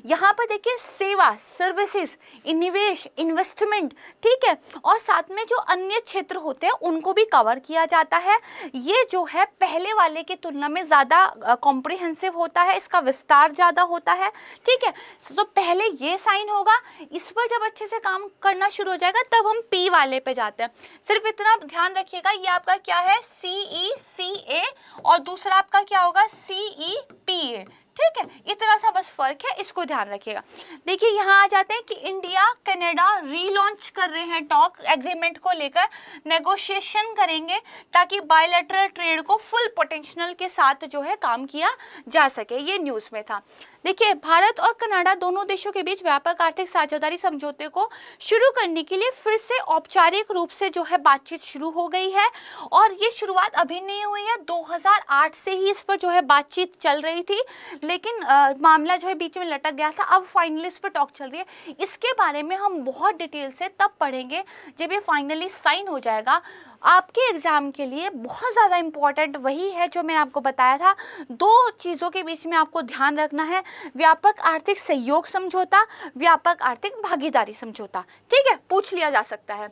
यहाँ पर देखिए सेवा, सर्विसेज, निवेश, इन्वेस्टमेंट, ठीक है, और साथ में जो अन्य क्षेत्र होते हैं उनको भी कवर किया जाता है। ये जो है पहले वाले की तुलना में ज़्यादा कॉम्प्रिहेंसिव होता है, इसका विस्तार ज़्यादा होता है, ठीक है। तो पहले ये साइन होगा, इस पर जब अच्छे से काम करना शुरू हो जाएगा तब हम P वाले पे जाते हैं। सिर्फ इतना ध्यान रखिएगा, ये आपका क्या है CECA और दूसरा आपका क्या होगा CEPA, ठीक है, इतना सा बस फर्क है, इसको ध्यान रखिएगा। देखिए यहाँ आ जाते हैं कि इंडिया कनाडा रीलॉन्च कर रहे हैं टॉक एग्रीमेंट को लेकर, नेगोशिएशन करेंगे ताकि बायलैटरल ट्रेड को फुल पोटेंशियल के साथ जो है काम किया जा सके, ये न्यूज़ में था। देखिए भारत और कनाडा दोनों देशों के बीच व्यापक आर्थिक साझेदारी समझौते को शुरू करने के लिए फिर से औपचारिक रूप से जो है बातचीत शुरू हो गई है, और ये शुरुआत अभी नहीं हुई है, 2008 से ही इस पर जो है बातचीत चल रही थी, लेकिन मामला जो है बीच में लटक गया था। अब फाइनली इस पर टॉक चल रही है। इसके बारे में हम बहुत डिटेल से तब पढ़ेंगे जब ये फाइनली साइन हो जाएगा। आपके एग्ज़ाम के लिए बहुत ज़्यादा इम्पॉर्टेंट वही है जो मैंने आपको बताया था। दो चीज़ों के बीच में आपको ध्यान रखना है, व्यापक आर्थिक सहयोग समझौता, व्यापक आर्थिक भागीदारी समझौता, ठीक है, पूछ लिया जा सकता है।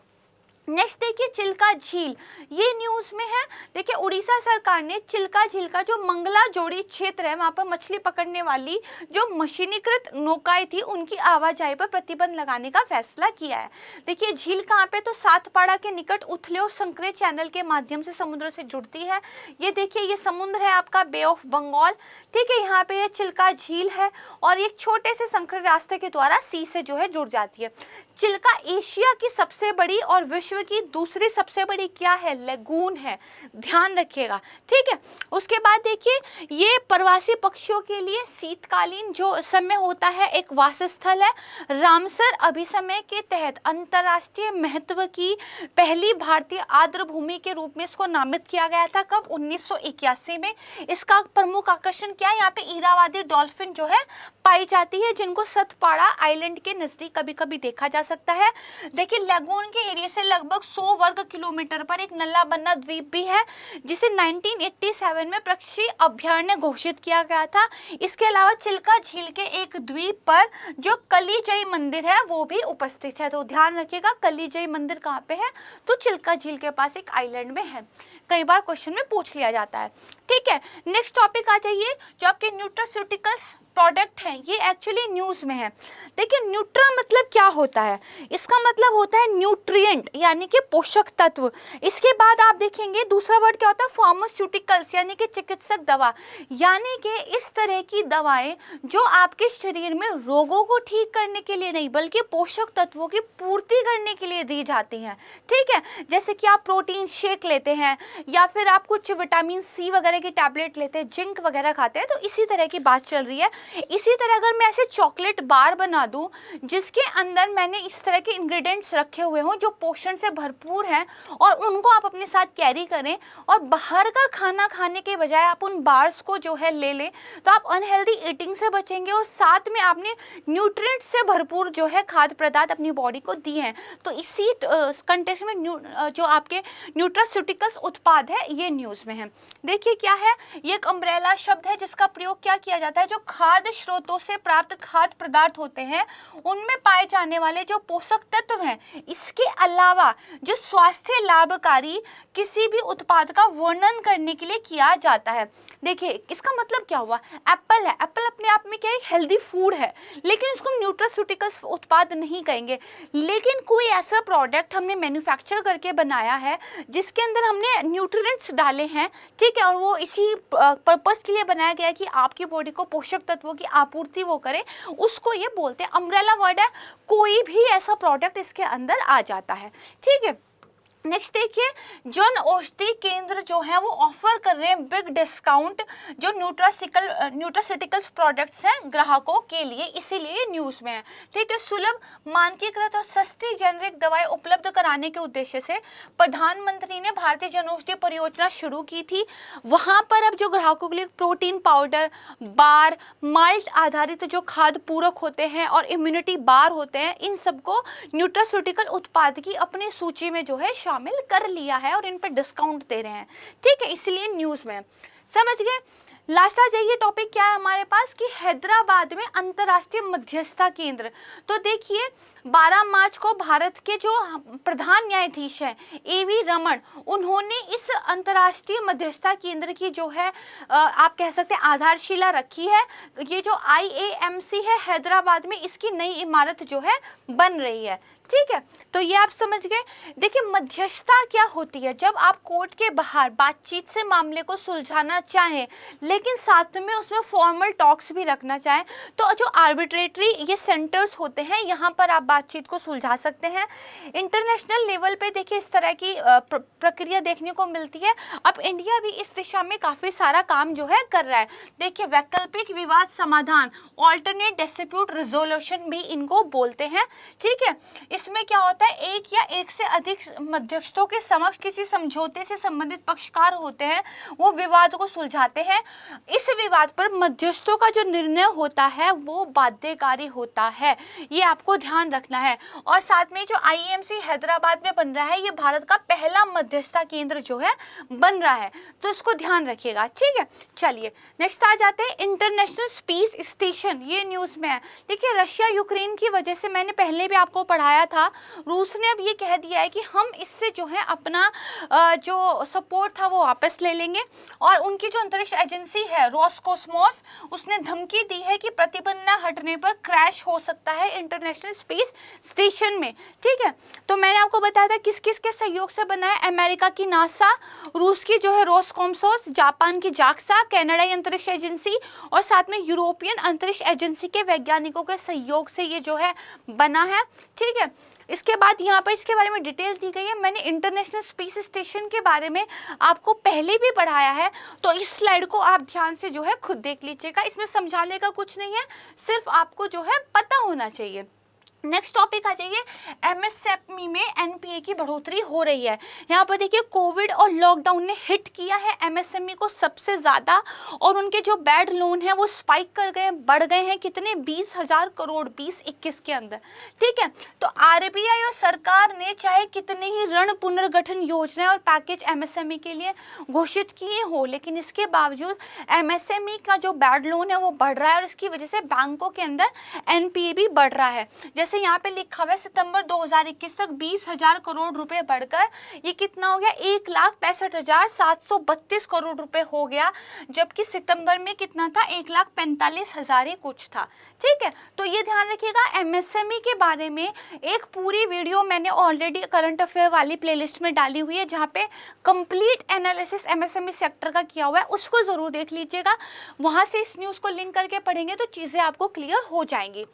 नेक्स्ट देखिए चिल्का झील, ये न्यूज़ में है। देखिए उड़ीसा सरकार ने चिल्का झील का जो मंगला जोड़ी क्षेत्र है वहाँ पर मछली पकड़ने वाली जो मशीनीकृत नौकाएं थी उनकी आवाजाही पर प्रतिबंध लगाने का फैसला किया है। देखिए झील कहाँ पे, तो सातपाड़ा के निकट उथले और संकरे चैनल के माध्यम से समुद्र से जुड़ती है। ये देखिए ये समुद्र है आपका बे ऑफ बंगाल, ठीक है, यहाँ पे ये चिल्का झील है और एक छोटे से संकरे रास्ते के द्वारा सी से जो है जुड़ जाती है। चिल्का एशिया की सबसे बड़ी और विश्व की दूसरी सबसे बड़ी क्या है, लेगून है, ध्यान रखिएगा, ठीक है। उसके बाद देखिए ये प्रवासी पक्षियों के लिए शीतकालीन जो समय होता है एक वासस्थल है। रामसर अभिसमय के तहत अंतर्राष्ट्रीय महत्व की पहली भारतीय आर्द्र भूमि के रूप में इसको नामित किया गया था, कब, 1981 में। इसका प्रमुख आकर्षण क्या है, यहाँ पे इरावादी डॉल्फिन जो है पाई जाती है जिनको सतपाड़ा आइलैंड के नजदीक कभी कभी देखा जा सकता है। देखिए लेगून के एरिया से लगभग 100 वर्ग किलोमीटर पर एक नल्ला बन्ना द्वीप भी है जिसे 1987 में पक्षी अभयारण्य घोषित किया गया था। इसके अलावा चिल्का झील के एक द्वीप पर जो कलीजई मंदिर है वो भी उपस्थित है, तो ध्यान रखिएगा कलीजई मंदिर कहाँ पे है, तो चिल्का झील के पास एक आइलैंड में है। कई बार क्वेश्चन में पूछ लिया जाता है, ठीक है। नेक्स्ट टॉपिक आ जाइए, जो आपके न्यूट्रास्यूटिकल्स प्रोडक्ट हैं, ये एक्चुअली न्यूज़ में है। देखिए न्यूट्रा मतलब क्या होता है, इसका मतलब होता है न्यूट्रिएंट यानी कि पोषक तत्व। इसके बाद आप देखेंगे दूसरा वर्ड क्या होता है, फार्मास्यूटिकल्स यानी कि चिकित्सक दवा, यानी कि इस तरह की दवाएं जो आपके शरीर में रोगों को ठीक करने के लिए नहीं बल्कि पोषक तत्वों की पूर्ति करने के लिए दी जाती हैं, ठीक है। जैसे कि आप प्रोटीन शेक लेते हैं या फिर आप कुछ विटामिन सी वगैरह की टैबलेट लेते हैं, जिंक वगैरह खाते हैं, तो इसी तरह की बात चल रही है। इसी तरह अगर मैं ऐसे चॉकलेट बार बना दूं जिसके अंदर मैंने इस तरह के इंग्रेडिएंट्स रखे हुए हों जो पोषण से भरपूर हैं और उनको आप अपने साथ कैरी करें और बाहर का खाना खाने के बजाय आप उन बार्स को जो है ले लें, तो आप अनहेल्दी ईटिंग से बचेंगे और साथ में आपने न्यूट्रिएंट्स से भरपूर जो है खाद्य पदार्थ अपनी बॉडी को दिए हैं। तो इसी कंटेक्स्ट में जो आपके न्यूट्रास्यूटिकल्स उत्पाद है ये न्यूज़ में है। देखिए क्या है, ये एक अम्ब्रेला शब्द है जिसका प्रयोग क्या किया जाता है, जो खाद्य स्रोतों से प्राप्त खाद्य पदार्थ होते हैं उनमें पाए जाने वाले जो पोषक तत्व हैं, इसके अलावा जो स्वास्थ्य लाभकारी किसी भी उत्पाद का वर्णन करने के लिए किया जाता है। देखिए इसका मतलब क्या हुआ, एप्पल है, एप्पल अपने आप में क्या है, हेल्दी फूड है, लेकिन इसको न्यूट्रास्यूटिकल्स उत्पाद नहीं कहेंगे। लेकिन कोई ऐसा प्रोडक्ट हमने मैन्युफैक्चर करके बनाया है जिसके अंदर हमने न्यूट्रिएंट्स डाले हैं, ठीक है, और वो इसी पर्पस के लिए बनाया गया है कि आपकी बॉडी को पोषक तत्वों की आपूर्ति वो करे, उसको ये बोलते हैं। अम्ब्रेला वर्ड है, कोई भी ऐसा प्रोडक्ट इसके अंदर आ जाता है, ठीक है। नेक्स्ट देखिए, जन औषधि केंद्र जो है वो ऑफर कर रहे हैं बिग डिस्काउंट जो न्यूट्रास्यूटिकल्स प्रोडक्ट्स हैं ग्राहकों के लिए, इसीलिए न्यूज़ में है। ठीक है, सुलभ मानकीकृत और सस्ती जेनरिक दवाएं उपलब्ध कराने के उद्देश्य से प्रधानमंत्री ने भारतीय जन औषधि परियोजना शुरू की थी। वहाँ पर अब जो ग्राहकों के लिए प्रोटीन पाउडर, बार, माल्ट आधारित जो खाद्य पूरक होते हैं और इम्यूनिटी बार होते हैं, इन सबको न्यूट्रास्यूटिकल उत्पाद की अपनी सूची में जो है शामिल कर लिया है और इन पर डिस्काउंट दे रहे हैं। ठीक है, इसलिए न्यूज़ में, समझ गए। लास्ट आ जाइए, टॉपिक क्या है हमारे पास कि हैदराबाद में अंतर्राष्ट्रीय मध्यस्थता केंद्र। तो देखिए 12 मार्च को भारत के जो प्रधान न्यायाधीश हैं एवी रमन, उन्होंने इस अंतर्राष्ट्रीय मध्यस्थता केंद्र की जो है आप कह सकते हैं आधारशिला रखी है। ये जो IAMC है हैदराबाद में, इसकी नई इमारत जो है बन रही है। ठीक है, तो ये आप समझ गए। देखिए मध्यस्थता क्या होती है, जब आप कोर्ट के बाहर बातचीत से मामले को सुलझाना चाहें लेकिन साथ में उसमें फॉर्मल टॉक्स भी रखना चाहें, तो जो आर्बिट्रेटरी ये सेंटर्स होते हैं यहाँ पर आप बातचीत को सुलझा सकते हैं। इंटरनेशनल लेवल पे देखिए इस तरह की प्रक्रिया देखने को मिलती है। अब इंडिया भी इस दिशा में काफ़ी सारा काम जो है कर रहा है। देखिए वैकल्पिक विवाद समाधान, ऑल्टरनेट डिस्प्यूट रिजोल्यूशन भी इनको बोलते हैं। ठीक है, इसमें क्या होता है, एक या एक से अधिक मध्यस्थों के समक्ष किसी समझौते से संबंधित पक्षकार होते हैं, वो विवाद को सुलझाते हैं। इस विवाद पर मध्यस्थों का जो निर्णय होता है वो बाध्यकारी होता है, ये आपको ध्यान रखना है। और साथ में जो IAMC हैदराबाद में बन रहा है, ये भारत का पहला मध्यस्थता केंद्र जो है बन रहा है, तो इसको ध्यान रखिएगा। ठीक है, चलिए नेक्स्ट आ जाते हैं, इंटरनेशनल स्पेस स्टेशन, ये न्यूज़ में है। देखिए रशिया यूक्रेन की वजह से, मैंने पहले भी आपको पढ़ाया था, रूस ने अब ये कह दिया है कि हम इससे जो है अपना जो सपोर्ट था वो वापस ले लेंगे। और उनकी जो अंतरिक्ष एजेंसी है रोसकोसमोस, उसने धमकी दी है कि प्रतिबंध न हटने पर क्रैश हो सकता है इंटरनेशनल स्पेस स्टेशन में। ठीक है, तो मैंने आपको बताया था किस किस के सहयोग से बना है, अमेरिका की नासा, रूस की जो है रोसकोसमोस, जापान की जाक्सा, कनाडाई अंतरिक्ष एजेंसी और साथ में यूरोपियन अंतरिक्ष एजेंसी के वैज्ञानिकों के सहयोग से ये जो है बना है। ठीक है, इसके बाद यहाँ पर इसके बारे में डिटेल दी गई है। मैंने इंटरनेशनल स्पेस स्टेशन के बारे में आपको पहले भी पढ़ाया है, तो इस स्लाइड को आप ध्यान से जो है खुद देख लीजिएगा। इसमें समझाने का कुछ नहीं है, सिर्फ आपको जो है पता होना चाहिए। नेक्स्ट टॉपिक आ जाइए, MSME में NPA की बढ़ोतरी हो रही है। यहाँ पर देखिए कोविड और लॉकडाउन ने हिट किया है MSME को सबसे ज़्यादा, और उनके जो बैड लोन है वो स्पाइक कर गए, बढ़ गए हैं कितने, 20,000 करोड़ 2021 के अंदर। ठीक है, तो RBI और सरकार ने चाहे कितने ही ऋण पुनर्गठन योजनाएं और पैकेज MSME के लिए घोषित किए हो, लेकिन इसके बावजूद MSME का जो बैड लोन है वो बढ़ रहा है और इसकी वजह से बैंकों के अंदर NPA भी बढ़ रहा है। जैसे यहाँ पे लिखा हुआ है सितंबर 2021 तक 20,000 करोड़ रुपए बढ़कर ये कितना हो गया, 1,65,732 करोड़ रुपए हो गया, जबकि सितंबर में कितना था, 1,45,000 ही कुछ था। ठीक है, तो ये ध्यान रखिएगा। MSME के बारे में एक पूरी वीडियो मैंने ऑलरेडी करंट अफेयर वाली प्लेलिस्ट में डाली हुई है, जहाँ पे कंप्लीट एनालिसिस MSME सेक्टर का किया हुआ है, उसको ज़रूर देख लीजिएगा। वहाँ से इस न्यूज़ को लिंक करके पढ़ेंगे तो चीज़ें आपको क्लियर हो जाएंगी।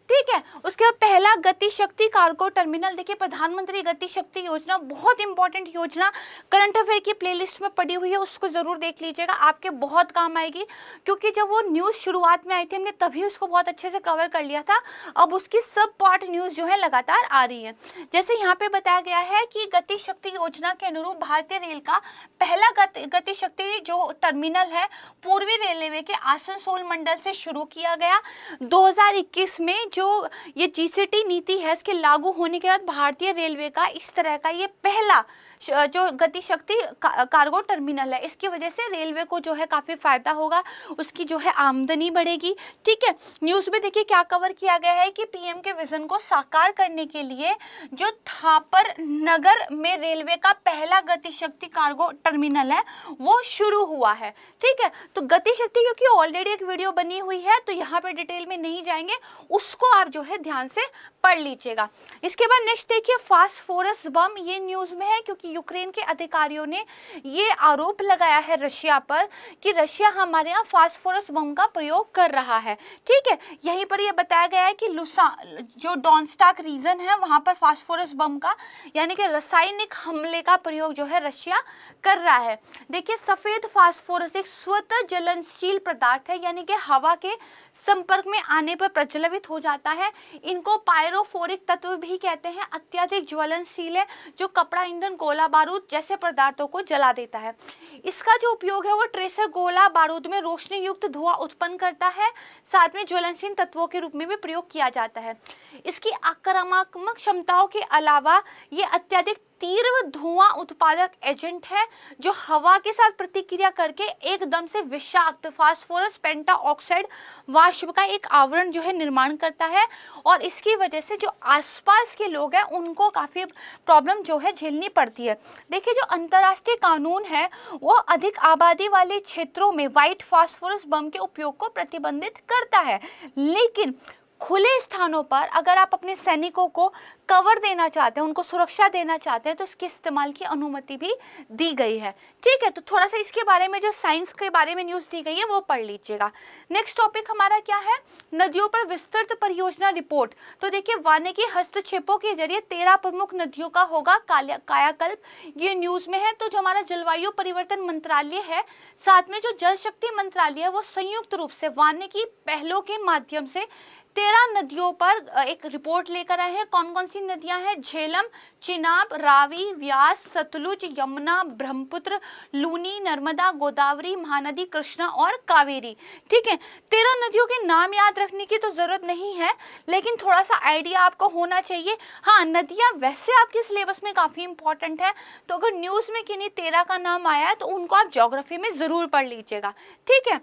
ठीक है, उसके बाद पहला गति शक्ति कार्गो टर्मिनल। देखिए प्रधानमंत्री गति शक्ति योजना बहुत इंपॉर्टेंट योजना करंट अफेयर की प्लेलिस्ट में पड़ी हुई है, उसको ज़रूर देख लीजिएगा, आपके बहुत काम आएगी। क्योंकि जब वो न्यूज़ शुरुआत में आई थी हमने तभी उसको बहुत अच्छे से कवर कर लिया था, अब उसकी सब पार्ट न्यूज़ जो है लगातार आ रही है। जैसे यहाँ पे बताया गया है कि गति शक्ति योजना के अनुरूप भारतीय रेल का पहला गति शक्ति जो टर्मिनल है पूर्वी रेलवे के आसनसोल मंडल से शुरू किया गया। 2021 में जो ये GCT नीति है इसके लागू होने के बाद भारतीय रेलवे का इस तरह का ये पहला जो गति शक्ति कार्गो टर्मिनल है, इसकी वजह से रेलवे को जो है काफ़ी फायदा होगा, उसकी जो है आमदनी बढ़ेगी। ठीक है, न्यूज़ में देखिए क्या कवर किया गया है कि PM के विजन को साकार करने के लिए जो थापर नगर में रेलवे का पहला गति शक्ति कार्गो टर्मिनल है वो शुरू हुआ है। ठीक है, तो गति शक्ति क्योंकि ऑलरेडी एक वीडियो बनी हुई है तो यहाँ पर डिटेल में नहीं जाएंगे, उसको आप जो है ध्यान से पढ़ लीजिएगा। इसके बाद नेक्स्ट देखिए फास्फोरस बम, ये न्यूज़ में है क्योंकि यूक्रेन के अधिकारियों ने ये आरोप लगाया है रशिया पर कि रशिया हमारे यहाँ फास्फोरस बम का प्रयोग कर रहा है। ठीक है, यहीं पर यह बताया गया है कि जो डॉनस्टाक रीजन है वहाँ पर फास्फोरस बम का यानी कि रासायनिक हमले का प्रयोग जो है रशिया कर रहा है। देखिए, सफ़ेद फास्फोरस एक स्वतः जलनशील पदार्थ है, यानी कि हवा के संपर्क में आने पर प्रज्वलित हो जाता है। इनको पायरोफोरिक तत्व भी कहते हैं। अत्यधिक ज्वलनशील है, जो कपड़ा, ईंधन, गोला बारूद जैसे पदार्थों को जला देता है। इसका जो उपयोग है वो ट्रेसर गोला बारूद में रोशनी युक्त धुआं उत्पन्न करता है, साथ में ज्वलनशील तत्वों के रूप में भी प्रयोग किया जाता है। इसकी आक्रामक क्षमताओं के अलावा ये अत्यधिक तीव्र धुआं उत्पादक एजेंट है, जो हवा के साथ प्रतिक्रिया करके एकदम से विषाक्त फास्फोरस पेंटाऑक्साइड वाष्प का एक आवरण जो है निर्माण करता है, और इसकी वजह से जो आसपास के लोग हैं उनको काफ़ी प्रॉब्लम जो है झेलनी पड़ती है। देखिए, जो अंतर्राष्ट्रीय कानून है वो अधिक आबादी वाले क्षेत्रों में व्हाइट फास्फोरस बम के उपयोग को प्रतिबंधित करता है, लेकिन खुले स्थानों पर अगर आप अपने सैनिकों को कवर देना चाहते हैं, उनको सुरक्षा देना चाहते हैं, तो इसके इस्तेमाल की अनुमति भी दी गई है। ठीक है, तो थोड़ा सा इसके बारे में जो साइंस के बारे में न्यूज़ दी गई है वो पढ़ लीजिएगा। नेक्स्ट टॉपिक हमारा क्या है, नदियों पर विस्तृत परियोजना रिपोर्ट। तो देखिए, वानिकी हस्तक्षेपों के जरिए 13 प्रमुख नदियों का होगा कायाकल्प, ये न्यूज़ में है। तो जो हमारा जलवायु परिवर्तन मंत्रालय है, साथ में जो जल शक्ति मंत्रालय है, वो संयुक्त रूप से वानिकी पहलों के माध्यम से 13 नदियों पर एक रिपोर्ट लेकर आए हैं। कौन कौन सी नदियां हैं? झेलम, चिनाब, रावी, व्यास, सतलुज, यमुना, ब्रह्मपुत्र, लूनी, नर्मदा, गोदावरी, महानदी, कृष्णा और कावेरी। ठीक है, 13 नदियों के नाम याद रखने की तो जरूरत नहीं है, लेकिन थोड़ा सा आइडिया आपको होना चाहिए। हाँ, नदियां वैसे आपके सिलेबस में काफ़ी इंपॉर्टेंट है, तो अगर न्यूज़ में किन्हीं 13 का नाम आया है तो उनको आप ज्योग्राफी में ज़रूर पढ़ लीजिएगा। ठीक है,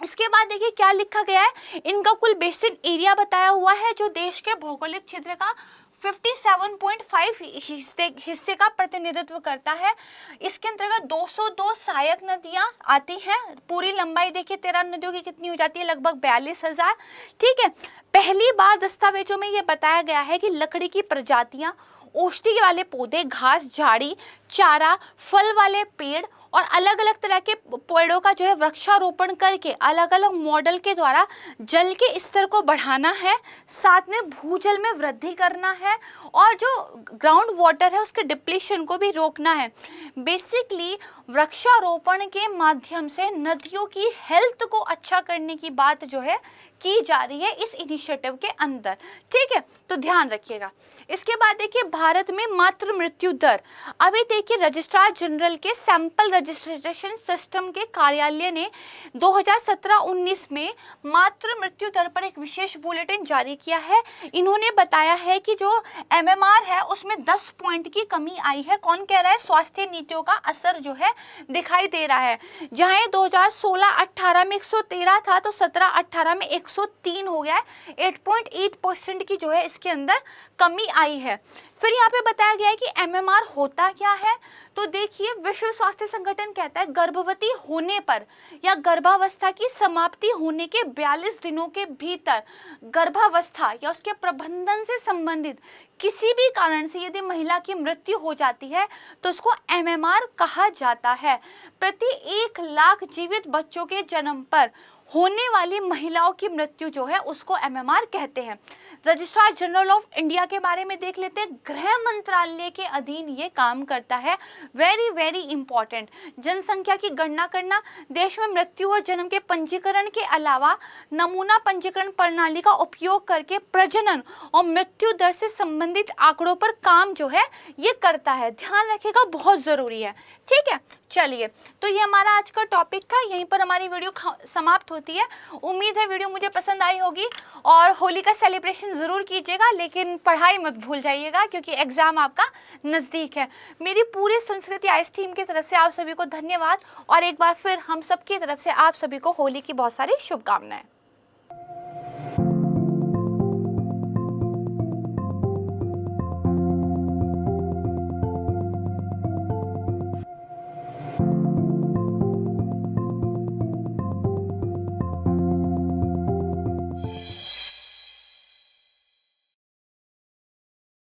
इसके बाद देखिए क्या लिखा गया है, इनका कुल बेसिन एरिया बताया हुआ है, जो देश के भौगोलिक क्षेत्र का 57.5 हिस्से का प्रतिनिधित्व करता है। इसके अंतर्गत 202 सहायक नदियां आती हैं। पूरी लंबाई देखिए 13 नदियों की कितनी हो जाती है, लगभग 42,000। ठीक है, पहली बार दस्तावेजों में ये बताया गया है कि लकड़ी की प्रजातियां, औषधि वाले पौधे, घास, झाड़ी, चारा, फल वाले पेड़ और अलग अलग तरह के पेड़ों का जो है वृक्षारोपण करके अलग अलग मॉडल के द्वारा जल के स्तर को बढ़ाना है, साथ में भूजल में वृद्धि करना है और जो ग्राउंड वाटर है उसके डिप्लीशन को भी रोकना है। बेसिकली वृक्षारोपण के माध्यम से नदियों की हेल्थ को अच्छा करने की बात जो है की जा रही है इस इनिशिएटिव के अंदर। ठीक है, तो ध्यान रखिएगा। इसके बाद देखिए भारत में मातृ मृत्यु दर। अभी देखिए रजिस्ट्रार जनरल के सैंपल रजिस्ट्रेशन सिस्टम के कार्यालय ने 2017-19 में मातृ मृत्यु दर पर एक विशेष बुलेटिन जारी किया है। इन्होंने बताया है कि जो MMR है उसमें 10 पॉइंट की कमी आई है। कौन कह रहा है? स्वास्थ्य नीतियों का असर जो है दिखाई दे रहा है। जहां 2016-18 में 113 था तो 17-18 में 103 हो गया है। 8.8% की जो है इसके अंदर कमी आई है। फिर यहाँ पे बताया गया है कि MMR होता क्या है। तो देखिए विश्व स्वास्थ्य संगठन कहता है गर्भवती होने पर या गर्भावस्था की समाप्ति होने के 42 दिनों के भीतर गर्भावस्था या उसके प्रबंधन से संबंधित किसी भी कारण से यदि महिला की मृत्यु हो जाती है तो उसको MMR कहा जाता है। प्रति 1 लाख जीवित बच्चों के जन्म पर होने वाली महिलाओं की मृत्यु जो है उसको MMR कहते हैं। रजिस्ट्रार जनरल ऑफ इंडिया के बारे में देख लेते हैं। गृह मंत्रालय के अधीन ये काम करता है। Very important. जनसंख्या की गणना करना, देश में मृत्यु और जन्म के पंजीकरण के अलावा नमूना पंजीकरण प्रणाली का उपयोग करके प्रजनन और मृत्यु दर से संबंधित आंकड़ों पर काम जो है ये करता है। ध्यान रखिएगा, बहुत जरूरी है। ठीक है, चलिए तो ये हमारा आज का टॉपिक था। यहीं पर हमारी वीडियो समाप्त होती है। उम्मीद है वीडियो मुझे पसंद आई होगी और होली का सेलिब्रेशन ज़रूर कीजिएगा, लेकिन पढ़ाई मत भूल जाइएगा क्योंकि एग्ज़ाम आपका नज़दीक है। मेरी पूरी संस्कृति आईएएस टीम की तरफ से आप सभी को धन्यवाद और एक बार फिर हम सब की तरफ से आप सभी को होली की बहुत सारी शुभकामनाएं।